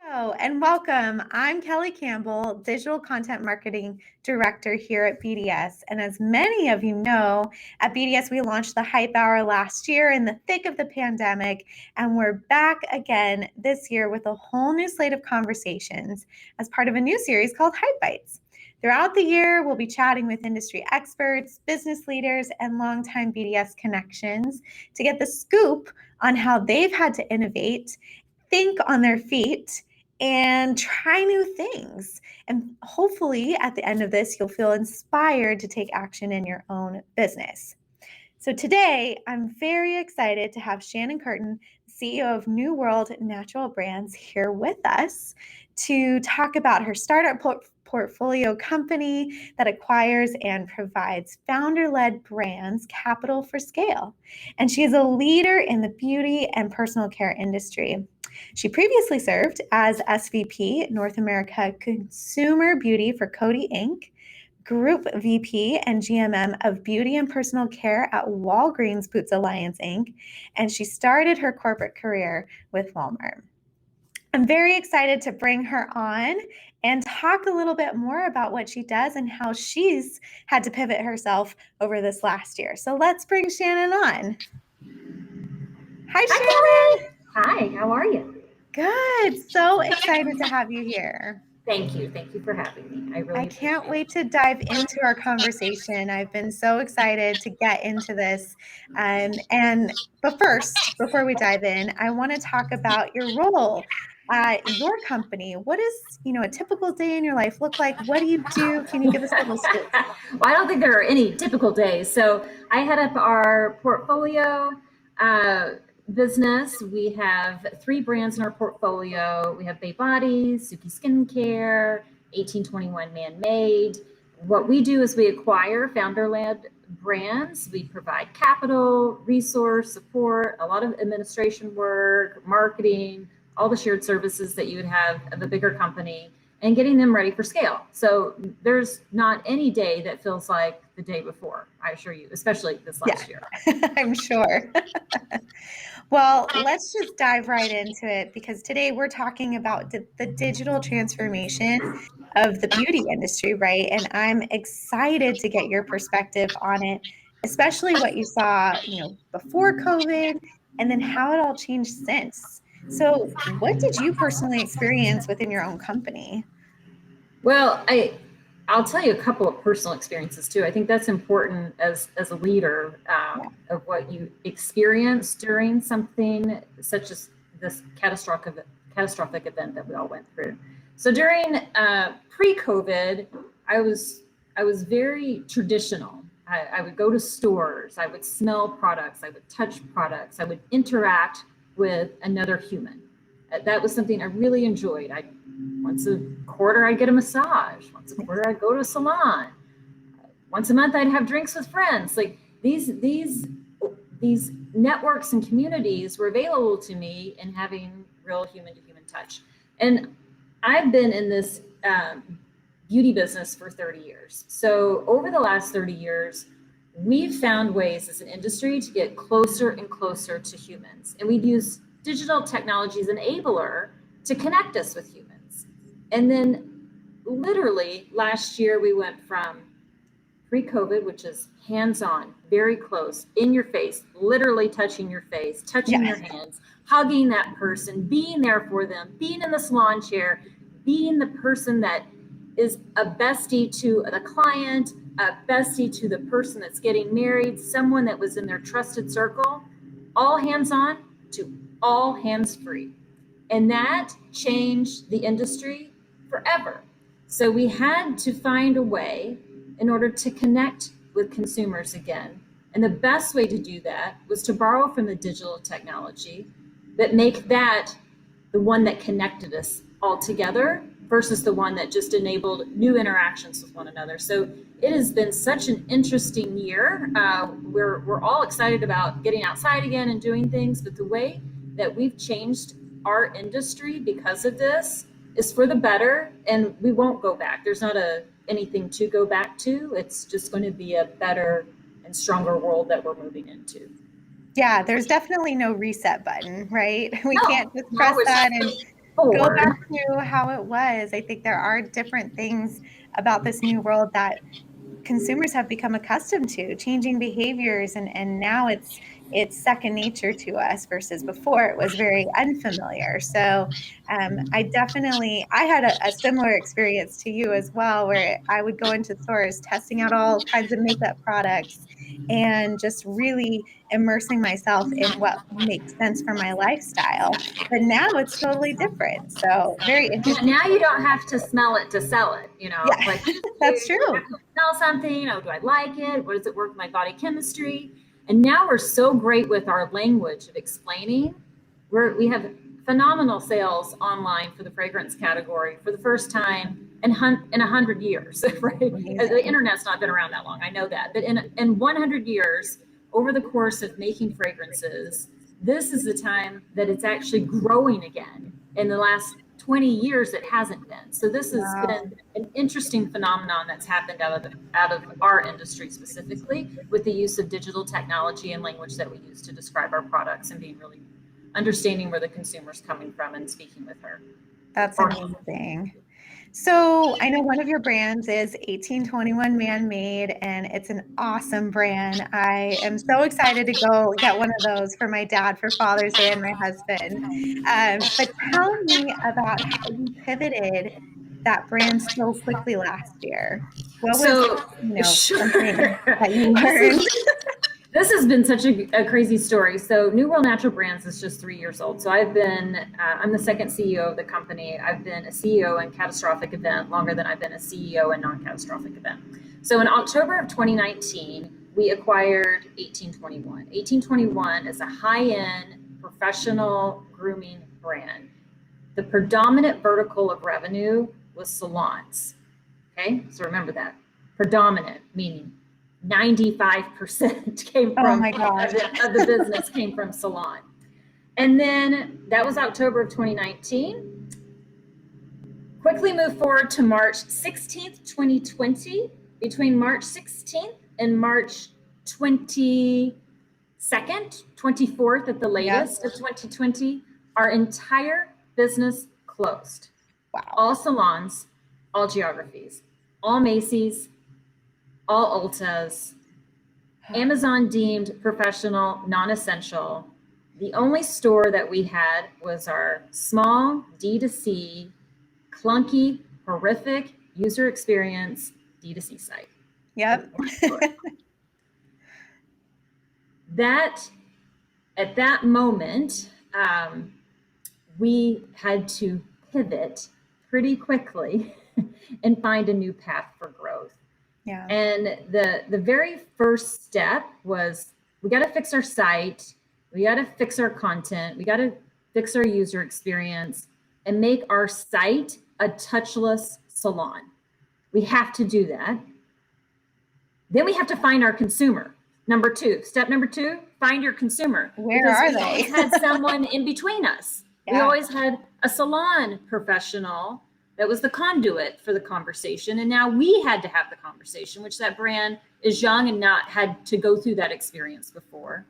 Hello and welcome. I'm Kelly Campbell, Digital Content Marketing Director here at BDS. And as many of you know, at BDS, we launched the Hype Hour last year in the thick of the pandemic. And we're back again this year with a whole new slate of conversations as part of a new series called Hype Bites. Throughout the year, we'll be chatting with industry experts, business leaders, and longtime BDS connections to get the scoop on how they've had to innovate, think on their feet, and try new things. And hopefully at the end of this, you'll feel inspired to take action in your own business. So today, I'm very excited to have Shannon Curtin, CEO of New World Natural Brands, here with us to talk about her startup portfolio company that acquires and provides founder-led brands capital for scale. And she is a leader in the beauty and personal care industry. She previously served as SVP North America Consumer Beauty for Coty Inc., Group VP and GMM of Beauty and Personal Care at Walgreens Boots Alliance Inc., and she started her corporate career with Walmart. I'm very excited to bring her on and talk a little bit more about what she does and how she's had to pivot herself over this last year. So let's bring Shannon on. Hi, Shannon. Hi, how are you? Good. So excited to have you here. Thank you. Thank you for having me. I can't wait to dive into our conversation. I've been so excited to get into this. But first, before we dive in, I want to talk about your role at your company. What does, a typical day in your life look like? What do you do? Can you give us a little scoop? Well, I don't think there are any typical days. So I head up our portfolio business. We have 3 brands in our portfolio. We have Bay Bodies, Suki Skincare, 1821 Man-Made. What we do is we acquire founder-led brands. We provide capital, resource, support, a lot of administration work, marketing, all the shared services that you would have of a bigger company, and getting them ready for scale. So there's not any day that feels like the day before, I assure you, especially this last year. I'm sure. Well, let's just dive right into it because today we're talking about the digital transformation of the beauty industry, right? And I'm excited to get your perspective on it, especially what you saw, before COVID and then how it all changed since. So, what did you personally experience within your own company? Well, I'll tell you a couple of personal experiences too. I think that's important as a leader of what you experience during something such as this catastrophic event that we all went through. So during pre-COVID, I was very traditional. I would go to stores, I would smell products, I would touch products, I would interact with another human. That was something I really enjoyed. Once a quarter, I'd get a massage. Once a quarter, I'd go to a salon. Once a month, I'd have drinks with friends. Like these networks and communities were available to me in having real human-to-human touch. And I've been in this beauty business for 30 years. So over the last 30 years, we've found ways as an industry to get closer and closer to humans. And we've used digital technology as an enabler to connect us with humans. And then literally last year, we went from pre-COVID, which is hands-on, very close, in your face, literally touching your face, touching your hands, hugging that person, being there for them, being in the salon chair, being the person that is a bestie to the client, a bestie to the person that's getting married, someone that was in their trusted circle, all hands-on to all hands-free. And that changed the industry forever. So we had to find a way in order to connect with consumers again. And the best way to do that was to borrow from the digital technology, but make that the one that connected us all together versus the one that just enabled new interactions with one another. So it has been such an interesting year. We're all excited about getting outside again and doing things, but the way that we've changed our industry because of this is for the better, and we won't go back. There's not anything to go back to. It's just going to be a better and stronger world that we're moving into. Yeah, there's definitely no reset button, right? We can't just press that and go forward. back to how it was. I think there are different things about this new world that consumers have become accustomed to, changing behaviors, and now it's second nature to us versus before it was very unfamiliar. So I had a similar experience to you as well, where I would go into stores testing out all kinds of makeup products and just really immersing myself in what makes sense for my lifestyle. But now it's totally different. So very interesting. Now you don't have to smell it to sell it, you know, Yeah, like that's you true. have to smell something. Oh, do I like it? What does it work with my body chemistry? And now we're so great with our language of explaining. We have phenomenal sales online for the fragrance category for the first time in 100 years, right? The Amazing. internet's not been around that long. I know that, but in 100 years, over the course of making fragrances, this is the time that it's actually growing again. In the last 20 years, it hasn't been. So this has Wow. been an interesting phenomenon that's happened out of our industry specifically, with the use of digital technology and language that we use to describe our products, and being really understanding where the consumer's coming from and speaking with her. That's Or amazing. So I know one of your brands is 1821 Man Made, and it's an awesome brand. I am so excited to go get one of those for my dad for Father's Day and my husband. But tell me about how you pivoted that brand so quickly last year. What was, so something sure. that you this learned? is This has been such a crazy story. So New World Natural Brands is just 3 years old. So I'm the second CEO of the company. I've been a CEO in catastrophic event longer than I've been a CEO in non-catastrophic event. So in October of 2019, we acquired 1821. 1821 is a high-end professional grooming brand. The predominant vertical of revenue was salons. Okay, so remember that. Predominant, meaning 95% came Oh from my gosh. of the business came from salon. And then that was October of 2019. Quickly move forward to March 16th, 2020. Between March 16th and March 22nd, 24th at the Yep. latest of 2020, our entire business closed. Wow. All salons, all geographies, all Macy's, all Ultas, Amazon deemed professional, non-essential. The only store that we had was our small D2C, clunky, horrific user experience D2C site. Yep. That at that moment, we had to pivot pretty quickly and find a new path for growth. Yeah. And the very first step was, we got to fix our site, we got to fix our content, we got to fix our user experience, and make our site a touchless salon. We have to do that. Then we have to find our consumer. Step number two, find your consumer. Where Because are we they? always had someone in between us. We Yeah. always had a salon professional that was the conduit for the conversation. And now we had to have the conversation, which that brand is young and not had to go through that experience before.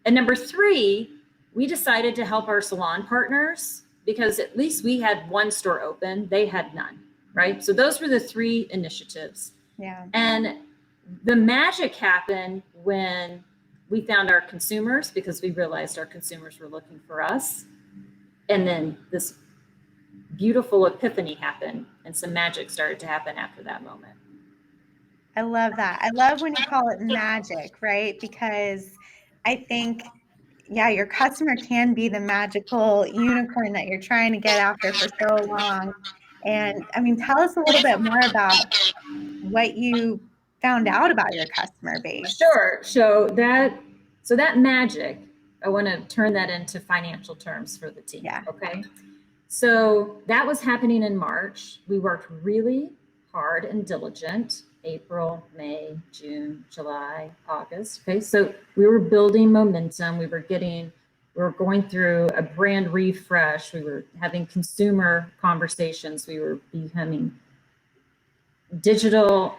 And number three, we decided to help our salon partners, because at least we had one store open, they had none, right? So those were the three initiatives. Yeah. And the magic happened when we found our consumers, because we realized our consumers were looking for us. And then this beautiful epiphany happened, and some magic started to happen after that moment. I love that. I love when you call it magic, right? Because I think, yeah, your customer can be the magical unicorn that you're trying to get after for so long. And I mean, tell us a little bit more about what you found out about your customer base. Sure. So that magic, I want to turn that into financial terms for the team. Yeah. Okay. So that was happening in March. We worked really hard and diligent. April, May, June, July, August. Okay. So we were building momentum. We were going through a brand refresh. We were having consumer conversations. We were becoming digital,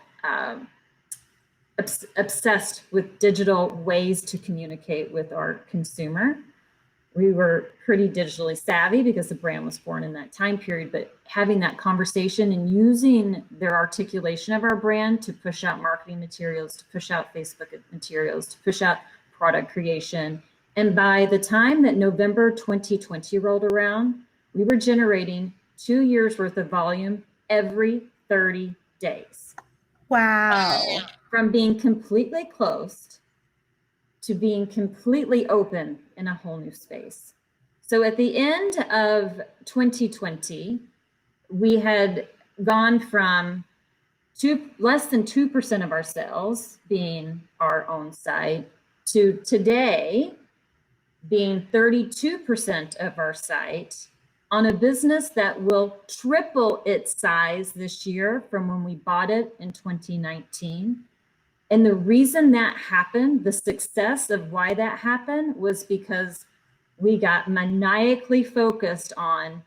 obsessed with digital ways to communicate with our consumer. We were pretty digitally savvy because the brand was born in that time period, but having that conversation and using their articulation of our brand to push out marketing materials, to push out Facebook materials, to push out product creation. And by the time that November 2020 rolled around, we were generating 2 years worth of volume every 30 days. Wow. From being completely closed to being completely open in a whole new space. So at the end of 2020, we had gone from less than 2% of our sales being our own site to today being 32% of our site on a business that will triple its size this year from when we bought it in 2019. And the reason that happened, the success of why that happened, was because we got maniacally focused on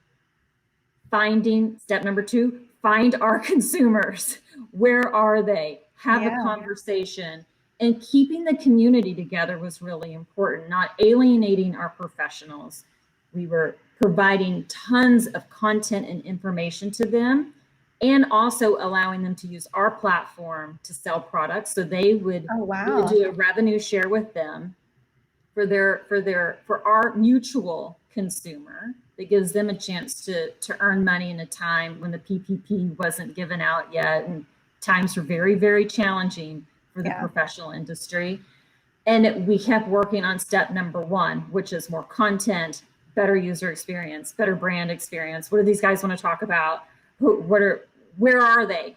finding, step number 2, find our consumers. Where are they? Have a conversation. And keeping the community together was really important, not alienating our professionals. We were providing tons of content and information to them, and also allowing them to use our platform to sell products. So they would, we would do a revenue share with them for our mutual consumer that gives them a chance to earn money in a time when the PPP wasn't given out yet, and times were very, very challenging for the professional industry. And we kept working on step number 1, which is more content, better user experience, better brand experience. What do these guys want to talk about? Where are they?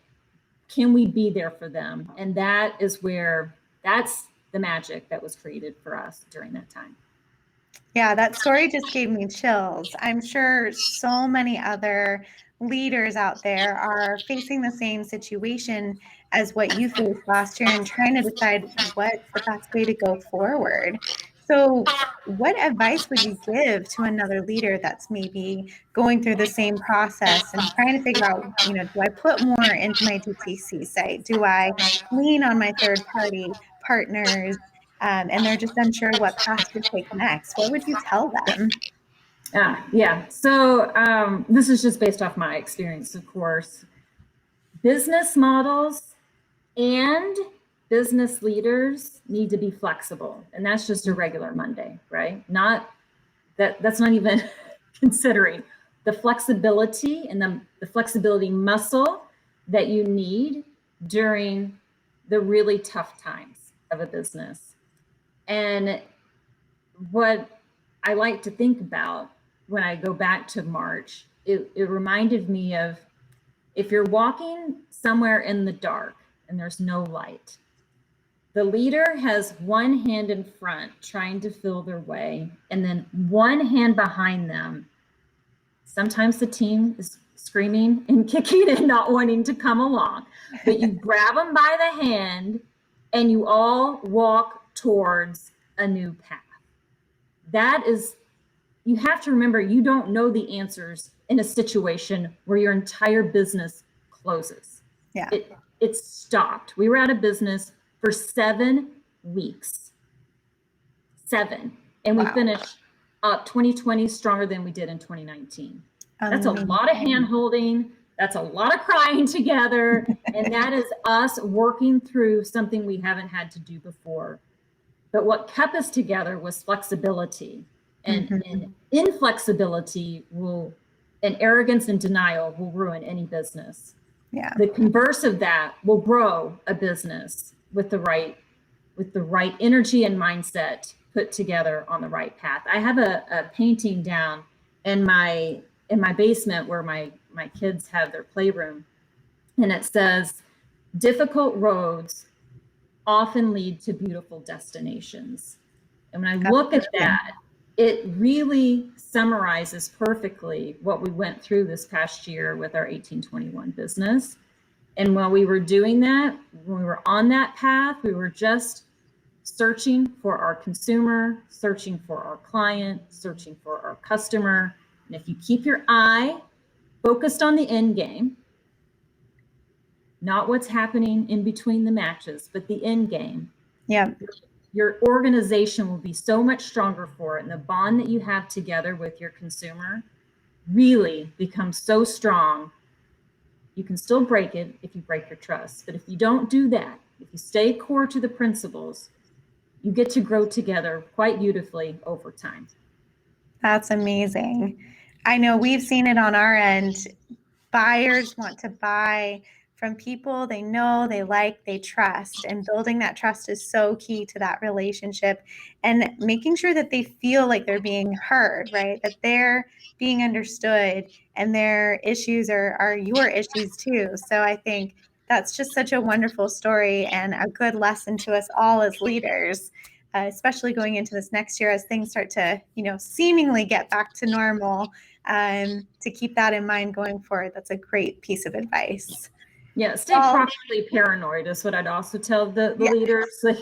Can we be there for them? And that's the magic that was created for us during that time. Yeah, that story just gave me chills. I'm sure so many other leaders out there are facing the same situation as what you faced last year and trying to decide what's the best way to go forward. So, what advice would you give to another leader that's maybe going through the same process and trying to figure out, do I put more into my DTC site? Do I lean on my third party partners? And they're just unsure what path to take next? What would you tell them? Yeah. So this is just based off my experience, of course. Business models and business leaders need to be flexible, and that's just a regular Monday, right? That's not even considering the flexibility and the flexibility muscle that you need during the really tough times of a business. And what I like to think about when I go back to March, it reminded me of, if you're walking somewhere in the dark and there's no light, the leader has one hand in front trying to feel their way, and then one hand behind them. Sometimes the team is screaming and kicking and not wanting to come along, but you grab them by the hand and you all walk towards a new path. You have to remember, you don't know the answers in a situation where your entire business closes. Yeah. It stopped. We were out of business for 7 weeks. 7. And we finished up 2020 stronger than we did in 2019. That's a lot of hand holding. That's a lot of crying together. And that is us working through something we haven't had to do before. But what kept us together was flexibility. And inflexibility and arrogance and denial will ruin any business. Yeah. The converse of that will grow a business with the right energy and mindset put together on the right path. I have a painting down in my basement where my kids have their playroom, and it says, "Difficult roads often lead to beautiful destinations." And when I look at that, it really summarizes perfectly what we went through this past year with our 1821 business. And while we were doing that, when we were on that path, we were just searching for our consumer, searching for our client, searching for our customer. And if you keep your eye focused on the end game, not what's happening in between the matches, but the end game. Yeah. your organization will be so much stronger for it. And the bond that you have together with your consumer really becomes so strong. You can still break it if you break your trust. But if you don't do that, if you stay core to the principles, you get to grow together quite beautifully over time. That's amazing. I know we've seen it on our end. Buyers want to buy from people they know, they like, they trust. And building that trust is so key to that relationship and making sure that they feel like they're being heard, right? That they're being understood and their issues are your issues too. So I think that's just such a wonderful story and a good lesson to us all as leaders. Especially going into this next year as things start to, seemingly get back to normal, to keep that in mind going forward. That's a great piece of advice. Yeah, stay properly paranoid is what I'd also tell the leaders. Like,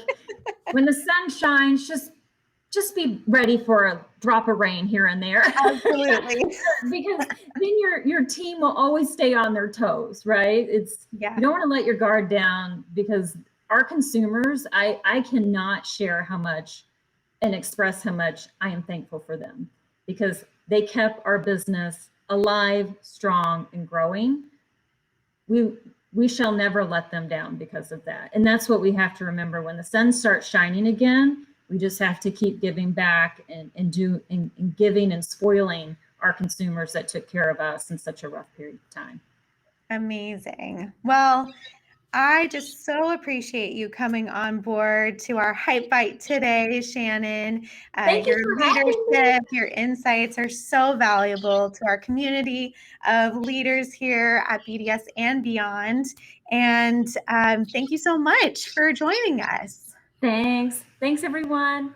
when the sun shines, just be ready for a drop of rain here and there. Absolutely. Because then your team will always stay on their toes, right? You don't want to let your guard down, because our consumers, I cannot share how much and express how much I am thankful for them, because they kept our business alive, strong, and growing. We shall never let them down because of that. And that's what we have to remember. When the sun starts shining again, we just have to keep giving back and giving and spoiling our consumers that took care of us in such a rough period of time. Amazing. Well, I just so appreciate you coming on board to our Hype Bite today, Shannon. Thank you Your for having me. leadership, your insights are so valuable to our community of leaders here at BDS and beyond. And thank you so much for joining us. Thanks. Thanks, everyone.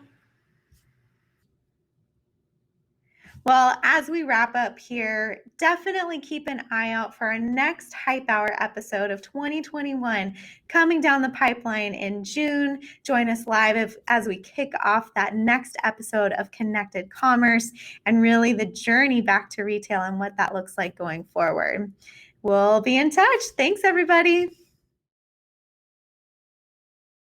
Well, as we wrap up here, definitely keep an eye out for our next Hype Hour episode of 2021 coming down the pipeline in June. Join us live as we kick off that next episode of Connected Commerce and really the journey back to retail and what that looks like going forward. We'll be in touch. Thanks, everybody.